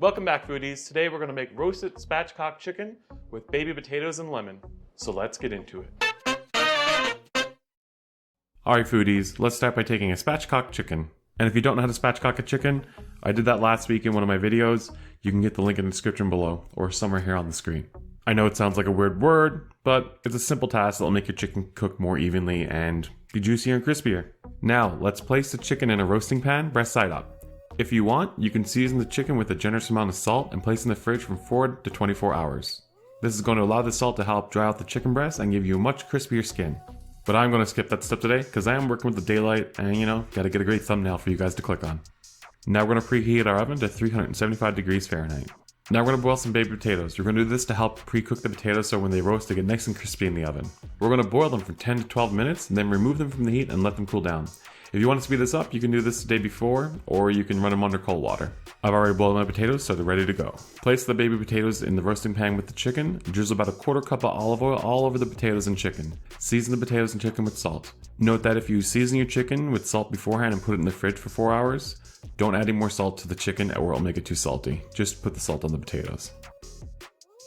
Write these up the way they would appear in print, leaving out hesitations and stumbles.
Welcome back, foodies. Today we're going to make roasted spatchcocked chicken with baby potatoes and lemon. So let's get into it. Alright foodies, let's start by taking a spatchcocked chicken. And if you don't know how to spatchcock a chicken, I did that last week in one of my videos. You can get the link in the description below or somewhere here on the screen. I know it sounds like a weird word, but it's a simple task that will make your chicken cook more evenly and be juicier and crispier. Now, let's place the chicken in a roasting pan, breast side up. If you want, you can season the chicken with a generous amount of salt and place in the fridge from 4 to 24 hours. This is going to allow the salt to help dry out the chicken breast and give you a much crispier skin. But I'm going to skip that step today because I am working with the daylight and gotta get a great thumbnail for you guys to click on. Now we're going to preheat our oven to 375 degrees Fahrenheit. Now we're going to boil some baby potatoes. We're going to do this to help pre-cook the potatoes so when they roast they get nice and crispy in the oven. We're going to boil them for 10 to 12 minutes and then remove them from the heat and let them cool down. If you want to speed this up, you can do this the day before, or you can run them under cold water. I've already boiled my potatoes, so they're ready to go. Place the baby potatoes in the roasting pan with the chicken. Drizzle about a quarter cup of olive oil all over the potatoes and chicken. Season the potatoes and chicken with salt. Note that if you season your chicken with salt beforehand and put it in the fridge for 4 hours, don't add any more salt to the chicken or it'll make it too salty. Just put the salt on the potatoes.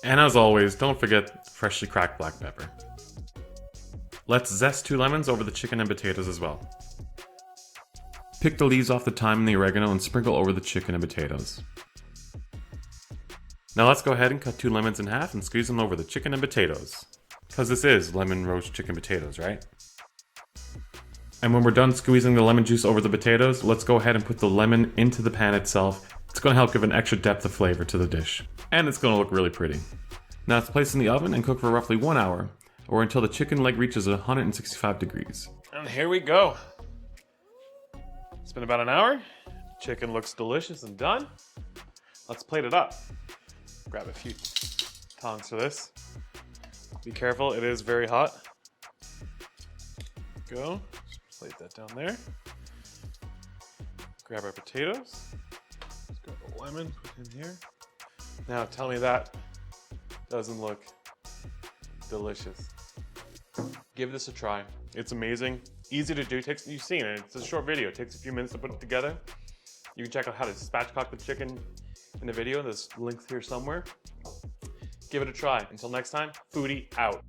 And as always, don't forget freshly cracked black pepper. Let's zest 2 lemons over the chicken and potatoes as well. Pick the leaves off the thyme and the oregano and sprinkle over the chicken and potatoes. Now let's go ahead and cut 2 lemons in half and squeeze them over the chicken and potatoes. Because this is lemon roast chicken potatoes, right? And when we're done squeezing the lemon juice over the potatoes, let's go ahead and put the lemon into the pan itself. It's going to help give an extra depth of flavor to the dish. And it's going to look really pretty. Now it's placed in the oven and cook for roughly 1 hour, or until the chicken leg reaches 165 degrees. And here we go. It's been about an hour. Chicken looks delicious and done. Let's plate it up. Grab a few tongs for this. Be careful, it is very hot. Go. Just plate that down there. Grab our potatoes. Let's grab a lemon, put in here. Now tell me that doesn't look delicious. Give this a try. It's amazing. Easy to do. You've seen it. It's a short video. It takes a few minutes to put it together. You can check out how to spatchcock the chicken in the video. There's links here somewhere. Give it a try. Until next time, foodie out.